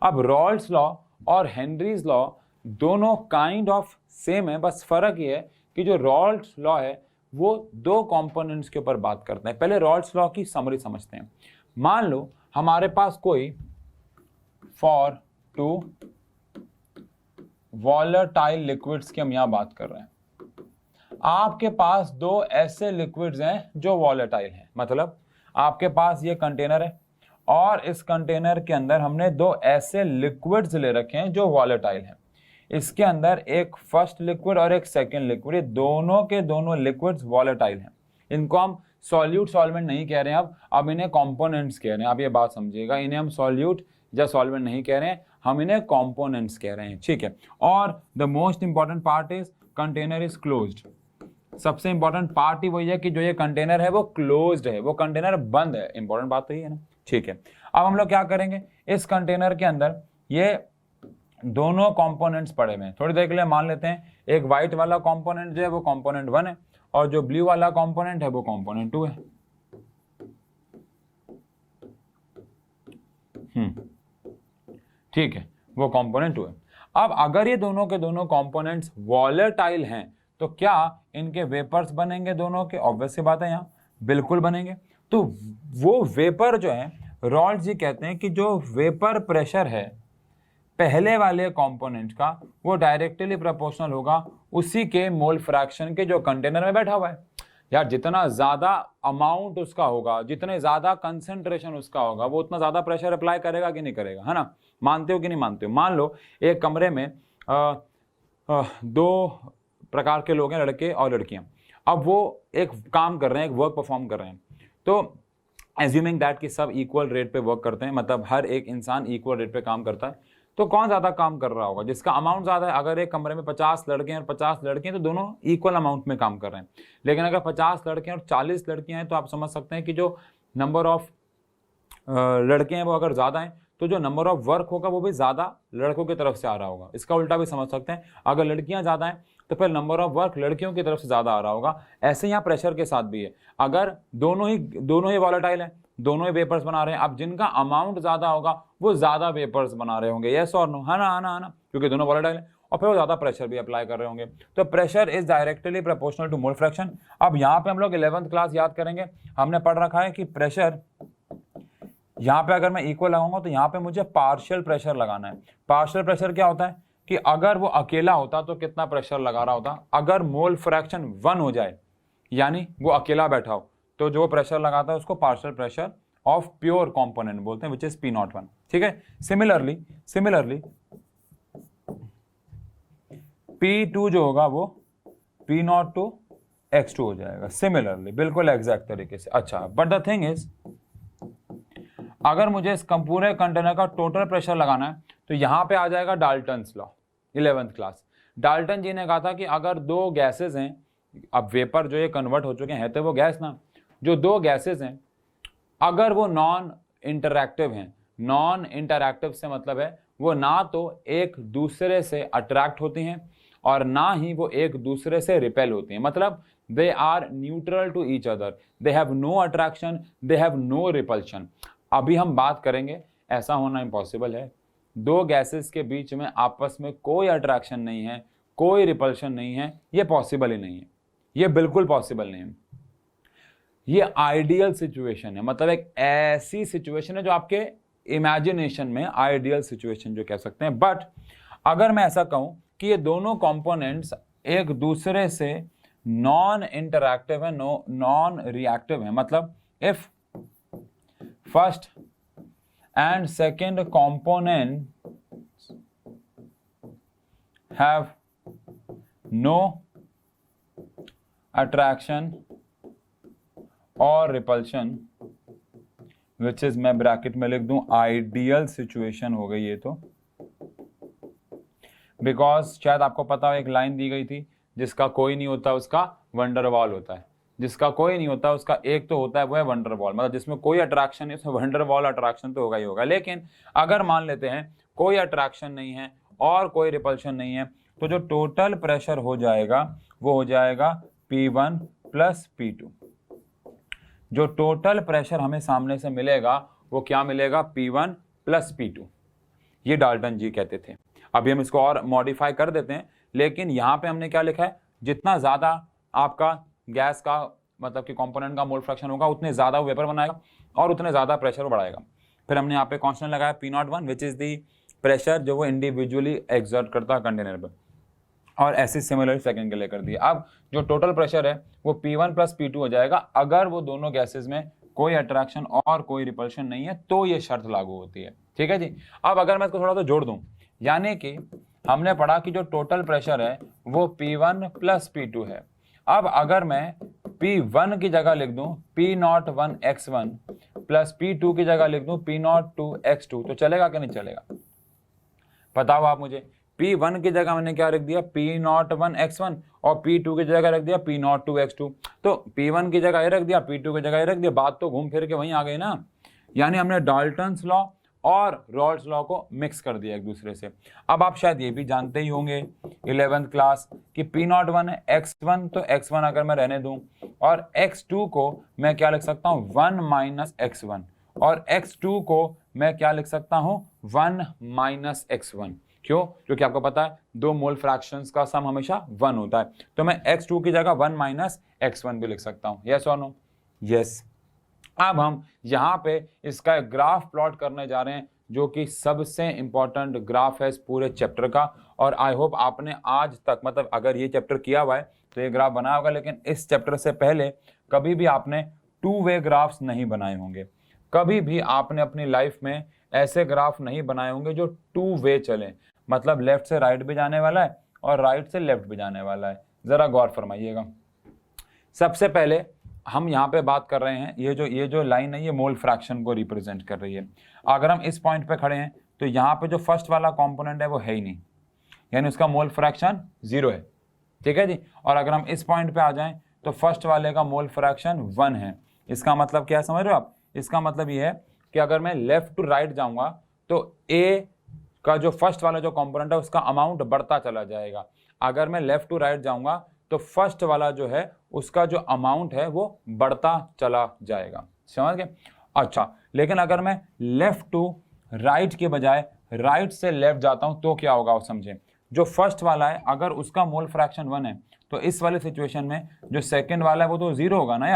अब रॉल्स लॉ और हेनरीज लॉ दोनों काइंड ऑफ सेम है, बस फर्क ये है कि जो रॉल्स लॉ है वो दो कंपोनेंट्स के ऊपर बात करते हैं। पहले रॉल्स लॉ की समरी समझते हैं। मान लो हमारे पास कोई फॉर टू वॉलेटाइल लिक्विड्स की हम यहां बात कर रहे हैं। आपके पास दो ऐसे लिक्विड्स हैं जो वॉलेटाइल हैं, मतलब आपके पास ये कंटेनर है और इस कंटेनर के अंदर हमने दो ऐसे लिक्विड्स ले रखे हैं जो वॉलेटाइल हैं। इसके अंदर एक फर्स्ट लिक्विड और एक सेकंड लिक्विड, ये दोनों के दोनों लिक्विड्स वॉलेटाइल हैं। इनको हम सॉल्यूट सॉल्वेंट नहीं कह रहे हैं, अब इन्हें कंपोनेंट्स कह रहे हैं। आप ये बात समझिएगा, इन्हें हम सॉल्यूट या सॉल्वेंट नहीं कह रहे हैं, हम इन्हें कंपोनेंट्स कह रहे हैं। ठीक है। और the most important part is container is closed. सबसे इंपॉर्टेंट पार्ट ही वही है कि जो ये कंटेनर है वो क्लोज्ड है, वो कंटेनर बंद है। इंपॉर्टेंट बात तो ये है ना। ठीक है। अब हम लोग क्या करेंगे, इस कंटेनर के अंदर ये दोनों कंपोनेंट्स पड़े हुए हैं। थोड़ी देर के लिए मान लेते हैं एक व्हाइट वाला कंपोनेंट जो है वो कंपोनेंट 1 है और जो ब्लू वाला कंपोनेंट है वो कंपोनेंट 2 है। ठीक है, वो कंपोनेंट 2 है। अब अगर ये दोनों के दोनों कंपोनेंट्स वॉलेटाइल हैं तो क्या इनके वेपर्स बनेंगे दोनों के? ऑब्वियस सी बात है, यहाँ बिल्कुल बनेंगे। तो वो वेपर जो है, रॉल्स जी कहते हैं कि जो वेपर प्रेशर है पहले वाले कंपोनेंट का वो डायरेक्टली प्रोपोर्शनल होगा उसी के मोल फ्रैक्शन के जो कंटेनर में बैठा हुआ है। यार जितना ज़्यादा अमाउंट उसका होगा, जितने ज़्यादा कंसेंट्रेशन उसका होगा, वो उतना ज़्यादा प्रेशर अप्लाई करेगा कि नहीं करेगा, है ना। मानते हो कि नहीं मानते हो? मान लो एक कमरे में दो प्रकार के लोग हैं, लड़के और लड़कियां। अब वो एक काम कर रहे हैं, एक वर्क परफॉर्म कर रहे हैं, तो एज्यूमिंग दैट कि सब इक्वल रेट पे वर्क करते हैं, मतलब हर एक इंसान इक्वल रेट पे काम करता है, तो कौन ज़्यादा काम कर रहा होगा? जिसका अमाउंट ज़्यादा है। अगर एक कमरे में 50 लड़के हैं और 50 लड़के हैं तो दोनों इक्वल अमाउंट में काम कर रहे हैं। लेकिन अगर 50 लड़के हैं और 40 लड़कियां हैं तो आप समझ सकते हैं कि जो नंबर ऑफ लड़के हैं वो अगर ज़्यादा हैं तो जो नंबर ऑफ वर्क होगा वो भी ज़्यादा लड़कों की तरफ से आ रहा होगा। इसका उल्टा भी समझ सकते हैं, अगर लड़कियां ज़्यादा हैं तो फिर नंबर ऑफ वर्क लड़कियों की तरफ से ज़्यादा आ रहा होगा। ऐसे यहाँ प्रेशर के साथ भी है, अगर दोनों ही वॉलेटाइल हैं, दोनों ही वेपर्स बना रहे हैं, अब जिनका अमाउंट ज़्यादा होगा वो ज़्यादा वेपर्स बना रहे होंगे, यस और नो, है ना, क्योंकि दोनों वॉलेटाइल हैं, और फिर वो ज़्यादा प्रेशर भी अप्लाई कर रहे होंगे। तो pressure is directly proportional to mole fraction. अब यहाँ पे हम लोग 11th क्लास याद करेंगे, हमने पढ़ रखा है कि प्रेशर यहाँ पे अगर मैं इक्वल लगाऊंगा तो यहाँ पे मुझे पार्शियल प्रेशर लगाना है। पार्शियल प्रेशर क्या होता है कि अगर वो अकेला होता तो कितना प्रेशर लगा रहा होता, अगर मोल फ्रैक्शन 1 हो जाए यानी वो अकेला बैठा हो तो जो प्रेशर लगाता है उसको partial pressure of pure component बोलते हैं, विच इज P01। ठीक है, सिमिलरली P2 जो होगा वो P0 to X2 हो जाएगा, सिमिलरली बिल्कुल एग्जैक्ट तरीके से। अच्छा, बट द थिंग इज अगर मुझे इस पूरे कंटेनर का टोटल प्रेशर लगाना है तो यहाँ पे आ जाएगा Dalton's law, 11th class. Dalton ji ने कहा था कि अगर दो गैसेज हैं, अब वेपर जो ये कन्वर्ट हो चुके हैं तो वो गैस ना, जो दो गैसेज हैं अगर वो नॉन इंटरैक्टिव हैं, नॉन इंटरैक्टिव से मतलब है वो ना तो एक दूसरे से अट्रैक्ट होती हैं और ना ही वो एक दूसरे से रिपेल होती हैं, मतलब they are neutral to each other, they have no attraction, they have no repulsion. अभी हम बात करेंगे ऐसा होना इम्पॉसिबल है, दो गैसेस के बीच में आपस में कोई अट्रैक्शन नहीं है, कोई रिपल्शन नहीं है, ये पॉसिबल ही नहीं है, ये बिल्कुल पॉसिबल नहीं है। ये आइडियल सिचुएशन है, मतलब एक ऐसी सिचुएशन है जो आपके इमेजिनेशन में आइडियल सिचुएशन जो कह सकते हैं। बट अगर मैं ऐसा कहूं कि ये दोनों कंपोनेंट्स एक दूसरे से नॉन इंटरैक्टिव है, नॉन रिएक्टिव है, मतलब if first and second component have no attraction और रिपल्शन, विच इज, मैं ब्रैकेट में लिख दूं आइडियल सिचुएशन हो गई ये तो, बिकॉज शायद आपको पता हो एक लाइन दी गई थी, जिसका कोई नहीं होता उसका वंडरवॉल होता है, जिसका कोई नहीं होता उसका एक तो होता है वो है वंडरवॉल, मतलब जिसमें कोई अट्रैक्शन नहीं उसमें वंडरवॉल अट्रैक्शन तो होगा ही होगा। लेकिन अगर मान लेते हैं कोई अट्रैक्शन नहीं है और कोई रिपल्शन नहीं है तो जो टोटल प्रेशर हो जाएगा वो हो जाएगा P1 प्लस P2। जो टोटल प्रेशर हमें सामने से मिलेगा वो क्या मिलेगा, P1 प्लस P2। ये डाल्टन जी कहते थे। अभी हम इसको और मॉडिफाई कर देते हैं, लेकिन यहाँ पे हमने क्या लिखा है, जितना ज़्यादा आपका गैस का मतलब कि कंपोनेंट का मोल फ्रैक्शन होगा उतने ज़्यादा वो वेपर बनाएगा और उतने ज़्यादा प्रेशर वो बढ़ाएगा। फिर हमने यहाँ पे कांस्टेंट लगाया P01 which is the pressure जो वो इंडिविजुअली एक्सर्ट करता है कंटेनर पर, और ऐसे सिमिलर सेकंड के लिए कर दिया। अब जो टोटल प्रेशर है वो P1 प्लस P2 हो जाएगा अगर वो दोनों गैसेज में कोई अट्रैक्शन और कोई रिपल्शन नहीं है तो ये शर्त लागू होती है। ठीक है जी। अब अगर मैं इसको थोड़ा सा जोड़ दूं, यानी कि हमने पढ़ा कि जो टोटल प्रेशर है वो P1 प्लस P2 है। अब अगर मैं P1 की जगह लिख दूं P01 X1 प्लस P2 की जगह लिख दूं P02 X2 तो चलेगा कि नहीं चलेगा, बताओ आप मुझे। P1 की जगह मैंने क्या रख दिया P01 X1 और P2 की जगह रख दिया P02 X2, तो P1 की जगह ये रख दिया P2 की जगह ये रख दिया, बात तो घूम फिर के वहीं आ गई ना। यानी हमने डाल्टन्स लॉ और रॉल्स लॉ को मिक्स कर दिया एक दूसरे से। अब आप शायद ये भी जानते ही होंगे 11th क्लास कि P01 है X1, तो X1 अगर मैं रहने दूं और X2 को मैं क्या लिख सकता हूं 1 माइनस X1 और X2 को मैं क्या लिख सकता हूं 1 माइनस X1। क्यों? क्योंकि आपको पता है दो मोल फ्रैक्शंस का सम हमेशा 1 होता है, तो मैं X2 की जगह 1 माइनस X1 भी लिख सकता हूं। यस और नो? यस। अब हम यहाँ पे इसका एक ग्राफ प्लॉट करने जा रहे हैं जो कि सबसे इंपॉर्टेंट ग्राफ है इस पूरे चैप्टर का, और आई होप आपने आज तक मतलब अगर ये चैप्टर किया हुआ है तो ये ग्राफ बनाया होगा, लेकिन इस चैप्टर से पहले कभी भी आपने 2 वे ग्राफ्स नहीं बनाए होंगे, कभी भी आपने अपनी लाइफ में ऐसे ग्राफ नहीं बनाए होंगे जो 2 वे चले, मतलब लेफ्ट से राइट भी जाने वाला है और राइट से लेफ्ट भी जाने वाला है। ज़रा गौर फरमाइएगा। सबसे पहले हम यहाँ पे बात कर रहे हैं, ये जो लाइन है ये मोल फ्रैक्शन को रिप्रेजेंट कर रही है। अगर हम इस पॉइंट पे खड़े हैं तो यहाँ पे जो फर्स्ट वाला कंपोनेंट है वो है ही नहीं, यानी उसका मोल फ्रैक्शन 0 है, ठीक है जी। और अगर हम इस पॉइंट पे आ जाएं तो फर्स्ट वाले का मोल फ्रैक्शन 1 है। इसका मतलब क्या समझ रहे हो आप? इसका मतलब ये है कि अगर मैं लेफ्ट टू राइट जाऊंगा तो ए का जो फर्स्ट वाला जो कंपोनेंट है उसका अमाउंट बढ़ता चला जाएगा। अगर मैं लेफ्ट टू राइट जाऊंगा तो फर्स्ट वाला जो है उसका जो अमाउंट है वो बढ़ता चला जाएगा। समझ गए? अच्छा, लेकिन अगर मैं लेफ्ट टू राइट के बजाय राइट से लेफ्ट जाता हूं तो क्या होगा वो समझें। जो फर्स्ट वाला है अगर उसका मोल फ्रैक्शन 1 है तो इस वाले सिचुएशन में जो सेकंड वाला है वो तो 0 होगा ना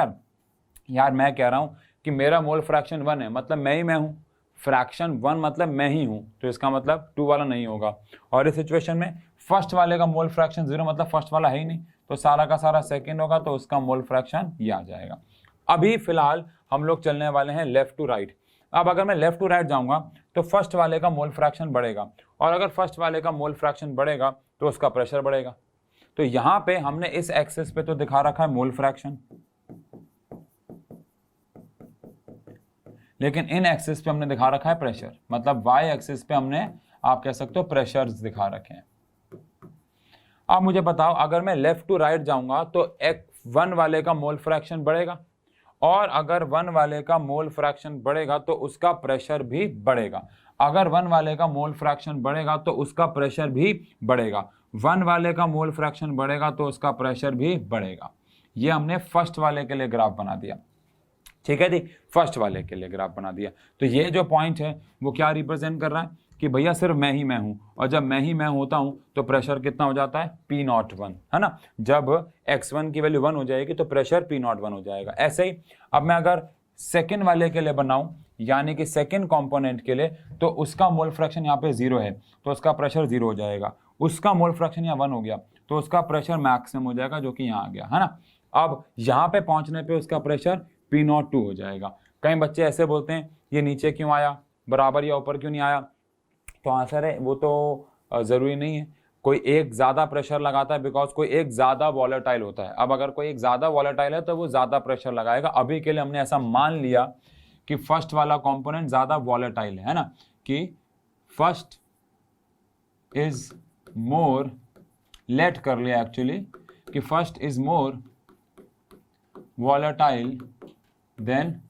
यार मैं कह रहा हूं कि मेरा मोल फ्रैक्शन 1 है, मतलब मैं ही मैं हूं। फ्रैक्शन 1 मतलब मैं ही हूं, तो इसका मतलब 2 वाला नहीं होगा। और इस सिचुएशन में फर्स्ट वाले का मोल फ्रैक्शन 0 मतलब फर्स्ट वाला है ही नहीं, तो सारा का सारा सेकंड होगा, तो उसका मोल फ्रैक्शन ये आ जाएगा। अभी फिलहाल हम लोग चलने वाले हैं लेफ्ट टू राइट। अब अगर मैं लेफ्ट टू राइट जाऊंगा तो फर्स्ट वाले का मोल फ्रैक्शन बढ़ेगा, और अगर फर्स्ट वाले का मोल फ्रैक्शन बढ़ेगा तो उसका प्रेशर बढ़ेगा। तो यहां पे हमने इस एक्सिस पे तो दिखा रखा है मोल फ्रैक्शन, लेकिन इन एक्सिस पे हमने दिखा रखा है प्रेशर, मतलब वाई एक्सिस पे हमने आप कह सकते हो प्रेशर्स दिखा रखे हैं। अब मुझे बताओ अगर मैं लेफ्ट टू राइट जाऊंगा तो F1 वाले का मोल फ्रैक्शन बढ़ेगा, और अगर 1 वाले का मोल फ्रैक्शन बढ़ेगा तो उसका प्रेशर भी बढ़ेगा। अगर 1 वाले का मोल फ्रैक्शन बढ़ेगा तो उसका प्रेशर भी बढ़ेगा। 1 वाले का मोल फ्रैक्शन बढ़ेगा तो उसका प्रेशर भी बढ़ेगा। ये हमने फर्स्ट वाले के लिए ग्राफ बना दिया, ठीक है जी, फर्स्ट वाले के लिए ग्राफ बना दिया। तो ये जो पॉइंट है वो क्या रिप्रेजेंट कर रहा है कि भैया सिर्फ मैं ही मैं हूं, और जब मैं ही मैं होता हूं तो प्रेशर कितना हो जाता है P01, है ना। जब x1 की वैल्यू 1 हो जाएगी तो प्रेशर P01 हो जाएगा। ऐसे ही अब मैं अगर सेकेंड वाले के लिए बनाऊं, यानी कि सेकेंड कंपोनेंट के लिए, तो उसका मोल फ्रैक्शन यहाँ पे 0 है तो उसका प्रेशर 0 हो जाएगा। उसका मोल फ्रैक्शन यहाँ 1 हो गया तो उसका प्रेशर मैक्सिमम हो जाएगा, जो कि यहाँ आ गया, है ना। अब यहाँ पे पहुंचने पे उसका प्रेशर P02 हो जाएगा। कई बच्चे ऐसे बोलते हैं ये नीचे क्यों आया, बराबर या ऊपर क्यों नहीं आया, तो आंसर है वो तो ज़रूरी नहीं है। कोई एक ज़्यादा प्रेशर लगाता है बिकॉज कोई एक ज़्यादा वॉलेटाइल होता है। अब अगर कोई एक ज़्यादा वॉलेटाइल है तो वो ज़्यादा प्रेशर लगाएगा। अभी के लिए हमने ऐसा मान लिया कि फर्स्ट वाला कंपोनेंट ज़्यादा वॉलेटाइल है ना, कि फर्स्ट इज मोर, लेट कर लिया एक्चुअली कि first is more volatile than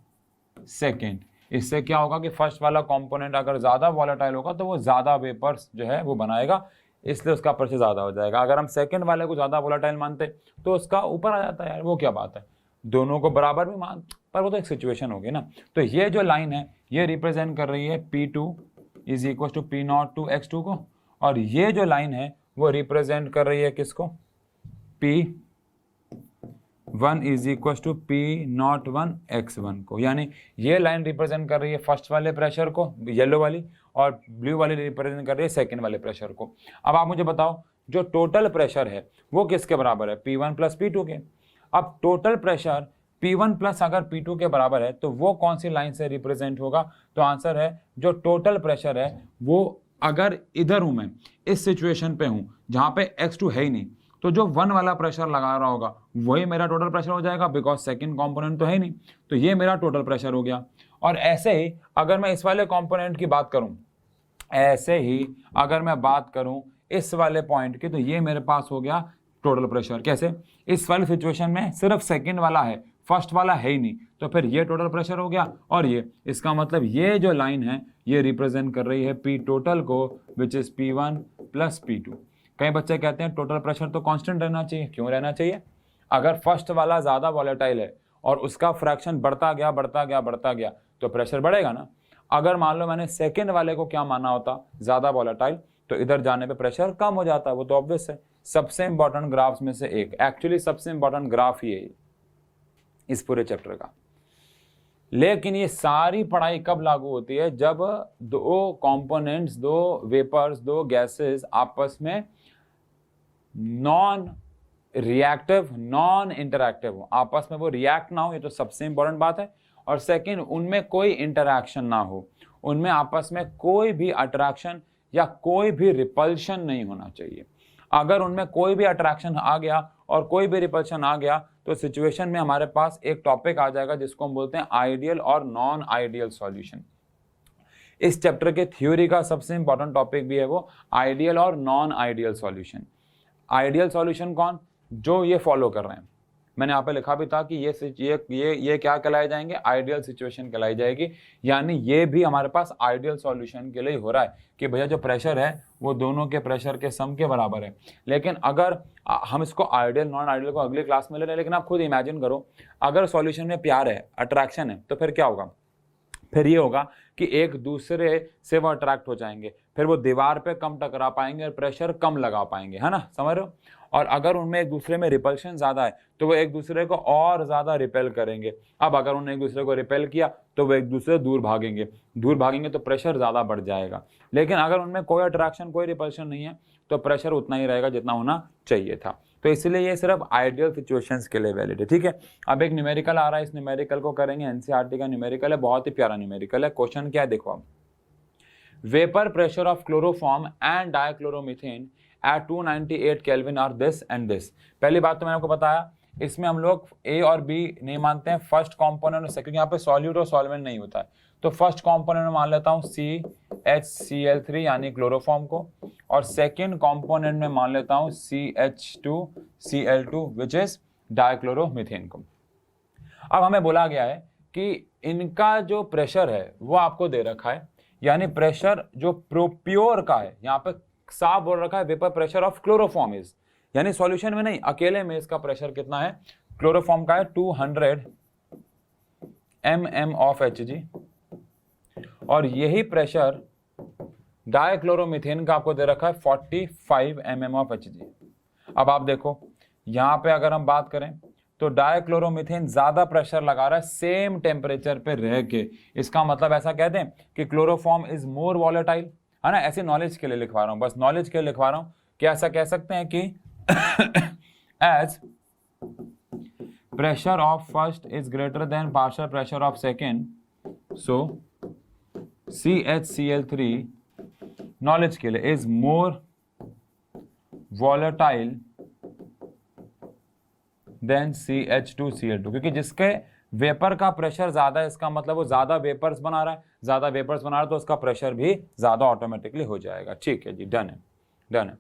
second. इससे क्या होगा कि फर्स्ट वाला कंपोनेंट अगर ज़्यादा वॉलेटाइल होगा तो वो ज़्यादा वेपर्स जो है वो बनाएगा, इसलिए उसका प्रेशर ज़्यादा हो जाएगा। अगर हम सेकंड वाले को ज़्यादा वॉलेटाइल मानते तो उसका ऊपर आ जाता है यार, वो क्या बात है, दोनों को बराबर भी मान, पर वो तो एक सिचुएशन होगी ना। तो ये जो लाइन है ये रिप्रेजेंट कर रही है P2 is equal to P0 to X2 को, और ये जो लाइन है वो रिप्रेजेंट कर रही है किसको, P1 is equal to P01 X1 को। यानी ये लाइन रिप्रेजेंट कर रही है फर्स्ट वाले प्रेशर को, येलो वाली, और ब्लू वाली रिप्रेजेंट कर रही है सेकंड वाले प्रेशर को। अब आप मुझे बताओ जो टोटल प्रेशर है वो किसके बराबर है, P1 प्लस P2 के। अब टोटल प्रेशर P1 प्लस अगर P2 के बराबर है तो वो कौन सी लाइन से रिप्रेजेंट होगा, तो आंसर है जो टोटल प्रेशर है वो, अगर इधर हूं मैं इस सिचुएशन पे हूं जहां पे X2 है ही नहीं, तो जो 1 वाला प्रेशर लगा रहा होगा वही मेरा टोटल प्रेशर हो जाएगा, बिकॉज सेकंड कंपोनेंट तो है नहीं, तो ये मेरा टोटल प्रेशर हो गया। और ऐसे ही अगर मैं इस वाले कंपोनेंट की बात करूं, ऐसे ही अगर मैं बात करूं इस वाले पॉइंट की, तो ये मेरे पास हो गया टोटल प्रेशर। कैसे, इस वाली सिचुएशन में सिर्फ सेकंड वाला है, फर्स्ट वाला है ही नहीं, तो फिर ये टोटल प्रेशर हो गया। और ये इसका मतलब ये जो लाइन है ये रिप्रेजेंट कर रही है P टोटल को, which is P1 plus P2। कई बच्चे कहते हैं टोटल प्रेशर तो कांस्टेंट रहना चाहिए, क्यों रहना चाहिए, अगर फर्स्ट वाला ज़्यादा वॉलेटाइल है और उसका फ्रैक्शन बढ़ता गया बढ़ता गया बढ़ता गया तो प्रेशर बढ़ेगा ना। अगर मान लो मैंने सेकंड वाले को क्या माना होता, ज़्यादा वॉलेटाइल, तो इधर जाने पे प्रेशर कम हो जाता है, वो तो ऑब्वियस है। सबसे इंपॉर्टेंट ग्राफ्स में से एक, एक्चुअली सबसे इंपॉर्टेंट ग्राफ ये है इस पूरे चैप्टर का। लेकिन ये सारी पढ़ाई कब लागू होती है, जब दो कंपोनेंट्स, दो वेपर्स, दो गैसेस आपस में नॉन रिएक्टिव, नॉन इंटरैक्टिव हो, आपस में वो रिएक्ट ना हो, ये तो सबसे इंपॉर्टेंट बात है। और सेकंड, उनमें कोई इंटरैक्शन ना हो, उनमें आपस में कोई भी अट्रैक्शन या कोई भी रिपल्शन नहीं होना चाहिए। अगर उनमें कोई भी अट्रैक्शन आ गया और कोई भी रिपल्शन आ गया तो सिचुएशन में हमारे पास एक टॉपिक आ जाएगा जिसको हम बोलते हैं आइडियल और नॉन आइडियल सॉल्यूशन। इस चैप्टर के थ्योरी का सबसे इंपॉर्टेंट टॉपिक भी है वो आइडियल और non ideal solution. Ideal solution कौन? जो ये फॉलो कर रहे हैं। मैंने यहाँ पे लिखा भी था कि ये क्या कहलाए जाएंगे? आइडियल सिचुएशन कहलाई जाएगी। यानी ये भी हमारे पास आइडियल सॉल्यूशन के लिए हो रहा है कि भैया जो प्रेशर है वो दोनों के प्रेशर के सम के बराबर है। लेकिन अगर हम इसको आइडियल नॉन आइडियल को अगली क्लास में ले रहे हैं, लेकिन आप खुद इमेजिन करो अगर सॉल्यूशन में प्यार है, अट्रैक्शन है, तो फिर क्या होगा? फिर ये होगा कि एक दूसरे से वो अट्रैक्ट हो जाएंगे, फिर वो दीवार पे कम टकरा पाएंगे और प्रेशर कम लगा पाएंगे, है ना, समझ रहे हो? और अगर उनमें एक दूसरे में रिपल्शन ज्यादा है तो वो एक दूसरे को और ज्यादा रिपेल करेंगे। अब अगर उन्होंने एक दूसरे को रिपेल किया तो वो एक दूसरे से दूर भागेंगे तो प्रेशर ज्यादा बढ़ जाएगा। लेकिन अगर उनमें कोई अट्रैक्शन कोई रिपल्शन नहीं है तो प्रेशर उतना ही रहेगा जितना होना चाहिए था। तो इसलिए ये सिर्फ आइडियल सिचुएशंस के लिए वैलिड है, ठीक है। अब एक न्यूमेरिकल आ रहा है, इस न्यूमेरिकल को करेंगे, एनसीईआरटी का न्यूमेरिकल है, बहुत ही प्यारा न्यूमेरिकल है। क्वेश्चन क्या है देखो, अब vapour pressure of chloroform and dichloromethane at 298 kelvin are this and this. पहली बात तो मैंने आपको बताया, इसमें हम लोग ए और बी नहीं मानते हैं, फर्स्ट कॉम्पोनेंट और सेकंड, यहाँ पे सॉल्यूट और सॉल्वेंट नहीं होता है। तो फर्स्ट कॉम्पोनेंट में मान लेता हूँ CHCl3 यानी क्लोरोफॉर्म को, और सेकंड कॉम्पोनेंट में मान लेता हूँ CH2Cl2 विच इज डाइक्लोरोमीथेन को। अब हमें बोला गया है कि इनका जो प्रेशर है वो आपको दे रखा है, यानी प्रेशर जो प्योर का है, यहाँ पे साफ बोल रखा है vapour pressure of chloroform is, यानी सॉल्यूशन में नहीं, अकेले में इसका प्रेशर कितना है क्लोरोफॉर्म का है 200 mm ऑफ Hg, और यही प्रेशर डाइक्लोरोमीथेन का आपको दे रखा है 45 mm ऑफ Hg। अब आप देखो यहां पे अगर हम बात करें तो डाइक्लोरोमीथेन ज्यादा प्रेशर लगा रहा है सेम टेम्परेचर पे रह के। इसका मतलब ऐसा कह दें कि क्लोरोफॉर्म इज मोर वॉलेटाइल, है ना। ऐसे नॉलेज के लिए लिखवा रहा हूं, बस नॉलेज के लिए लिखवा रहा हूं कि ऐसा कह सकते हैं कि as pressure of first is greater than partial pressure of second, so CHCl3 knowledge के लिए is more volatile then CH2Cl2, क्योंकि जिसके वेपर का प्रेशर ज्यादा है इसका मतलब वो ज्यादा वेपर्स बना रहा है, ज्यादा वेपर्स बना रहा है तो उसका प्रेशर भी ज्यादा ऑटोमेटिकली हो जाएगा। ठीक है जी, डन है, डन है।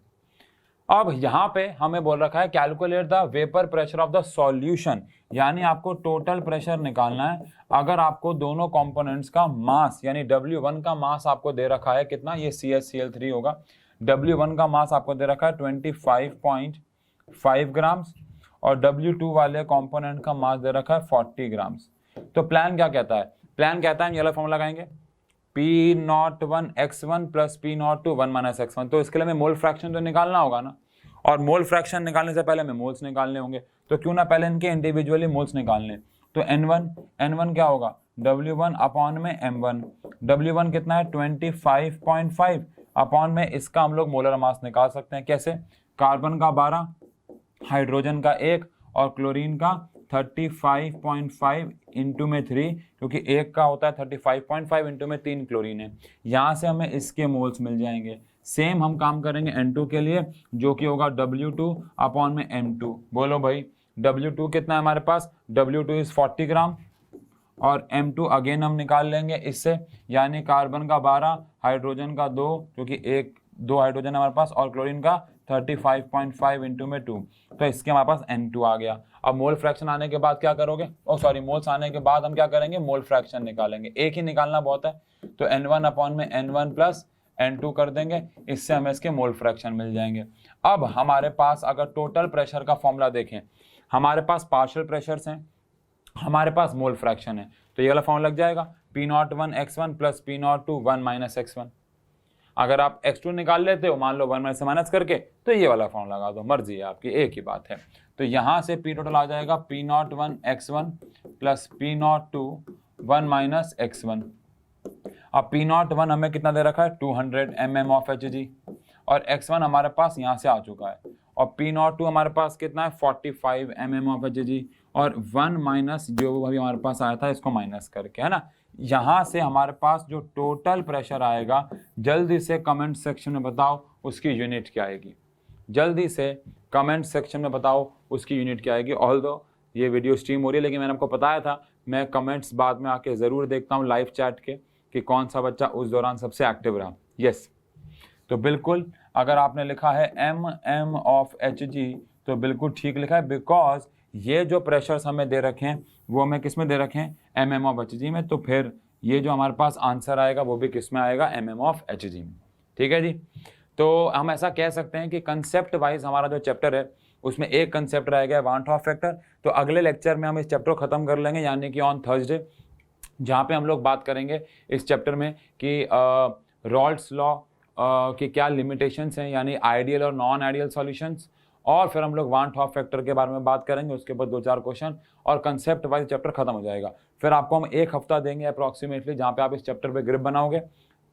अब यहाँ पे हमें बोल रखा है calculate the vapour pressure of the solution, यानी आपको टोटल प्रेशर निकालना है। अगर आपको दोनों कंपोनेंट्स का मास यानी W1 का मास आपको दे रखा है कितना, ये CHCl3 होगा, W1 का मास आपको दे रखा है 25.5 ग्राम्स, और W2 वाले कंपोनेंट का मास दे रखा है 40 ग्राम्स। तो प्लान क्या कहता है? प्लान कहता है हम ये वाला फॉर्मूला लगाएंगे P01 x1 plus P02 1 minus x1। तो इसके लिए हमें मोल फ्रैक्शन तो निकालना होगा ना, और मोल फ्रैक्शन निकालने से पहले हमें मोल्स निकालने होंगे, तो क्यों ना पहले इनके इंडिविजुअली मोल्स निकालने। तो N1 क्या होगा W1 अपॉन में M1, W1 कितना है 25.5 अपॉन में इसका हम लोग मोलर मास निकाल सकते हैं। कैसे? कार्बन का 12, हाइड्रोजन का 1 और क्लोरीन का 35.5 इंटू में 3, क्योंकि एक का होता है 35.5 इंटू में 3 क्लोरीन है। यहाँ से हमें इसके मोल्स मिल जाएंगे। सेम हम काम करेंगे N2 के लिए, जो कि होगा W2 अपॉन में M2। बोलो भाई W2 कितना है हमारे पास, W2 इज 40 ग्राम, और M2 अगेन हम निकाल लेंगे इससे, यानी कार्बन का 12, हाइड्रोजन का 2, क्योंकि 2 हाइड्रोजन हमारे पास, और क्लोरीन का 35.5 इंटू में 2, तो इसके हमारे पास N2 आ गया। अब मोल फ्रैक्शन आने के बाद क्या करोगे, मोल्स आने के बाद हम क्या करेंगे, मोल फ्रैक्शन निकालेंगे। एक ही निकालना बहुत है, तो N1 अपॉन में N1 प्लस N2 कर देंगे, इससे हमें इसके मोल फ्रैक्शन मिल जाएंगे। अब हमारे पास अगर टोटल प्रेशर का फॉर्मूला देखें, हमारे पास पार्शियल प्रेशर्स हैं, हमारे पास मोल फ्रैक्शन है, तो ये वाला फॉर्मूला लग जाएगा P01 x1 plus P02 1 minus x1। अगर आप x2 निकाल लेते हो, मान लो 1 में से माइनस करके, तो ये वाला फॉर्मूला लगा दो, मर्जी है आपकी, एक ही बात है। तो यहाँ से P टोटल आ जाएगा P01 x1 plus P02 1 minus x1। अब P01 हमें कितना दे रखा है 200 mm ऑफ Hg, और x1 हमारे पास यहाँ से आ चुका है, और P02 हमारे पास कितना है 45 mm ऑफ Hg, और 1 माइनस जो अभी हमारे पास आया था इसको माइनस करके, है ना। यहाँ से हमारे पास जो टोटल प्रेशर आएगा, जल्दी से कमेंट सेक्शन में बताओ उसकी यूनिट क्या आएगी। जल्दी से कमेंट सेक्शन में बताओ उसकी यूनिट क्या आएगी। ऑल्दो ये वीडियो स्ट्रीम हो रही है, लेकिन मैंने आपको बताया था मैं कमेंट्स बाद में आके ज़रूर देखता हूँ लाइव चैट के कि कौन सा बच्चा उस दौरान सबसे एक्टिव रहा। यस, तो बिल्कुल अगर आपने लिखा है MM ऑफ HG तो बिल्कुल ठीक लिखा है, बिकॉज ये जो प्रेशर्स हमें दे रखे हैं वो हमें किस में दे रखे हैं, MM ऑफ HG में। तो फिर ये जो हमारे पास आंसर आएगा वो भी किस में आएगा, MM ऑफ HG में। ठीक है जी, तो हम ऐसा कह सकते हैं कि कंसेप्ट वाइज हमारा जो चैप्टर है उसमें एक कंसेप्ट रह गया वान हॉफ फैक्टर। तो अगले लेक्चर में हम इस चैप्टर को ख़त्म कर लेंगे, यानी कि ऑन थर्सडे, जहाँ पे हम लोग बात करेंगे इस चैप्टर में कि रॉल्ड्स लॉ के क्या लिमिटेशंस हैं, यानी आइडियल और नॉन आइडियल सॉल्यूशंस। और फिर हम लोग वान हॉफ फैक्टर के बारे में बात करेंगे, उसके बाद 2-4 क्वेश्चन और कंसेप्ट वाइज चैप्टर खत्म हो जाएगा। फिर आपको हम 1 हफ्ता देंगे अप्रॉक्सीमेटली, जहाँ पे आप इस चैप्टर पे ग्रिप बनाओगे।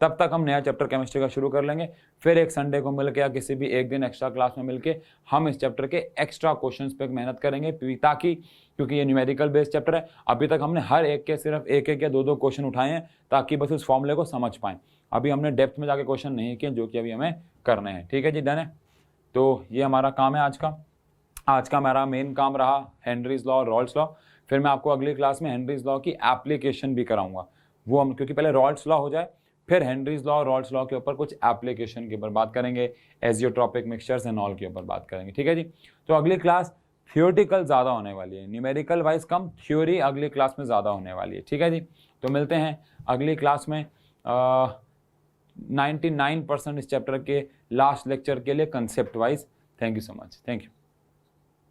तब तक हम नया चैप्टर केमिस्ट्री का शुरू कर लेंगे। फिर एक संडे को मिलकर या किसी भी एक दिन एक्स्ट्रा क्लास में मिलके हम इस चैप्टर के एक्स्ट्रा क्वेश्चंस पे मेहनत करेंगे, ताकि क्योंकि ये न्यूमेरिकल बेस्ड चैप्टर है, अभी तक हमने हर एक के सिर्फ एक या 2 क्वेश्चन उठाए हैं ताकि बस उस फॉर्मूले को समझ पाएं। अभी हमने डेप्थ में जाके क्वेश्चन नहीं किए, जो कि अभी हमें करने हैं। ठीक है जी, डन है। तो ये हमारा काम है आज का। आज का हमारा मेन काम रहा हेनरीज लॉ और रॉल्ड्स लॉ। फिर मैं आपको अगली क्लास में हेनरीज लॉ की एप्लीकेशन भी कराऊंगा। वो हम क्योंकि पहले रॉल्ड्स लॉ हो जाए, फिर हेनरीज लॉ और रॉल्ड्स लॉ के ऊपर कुछ एप्लीकेशन के ऊपर बात करेंगे, एजियोट्रॉपिक मिक्सचर्स एंड ऑल के ऊपर बात करेंगे। ठीक है जी, तो अगली क्लास थियोरेटिकल ज़्यादा होने वाली है, न्यूमेरिकल वाइज कम, थ्योरी अगली क्लास में ज़्यादा होने वाली है। ठीक है जी, तो मिलते हैं अगली क्लास में 99% इस चैप्टर के लास्ट लेक्चर के लिए concept wise. Thank you so much, thank you.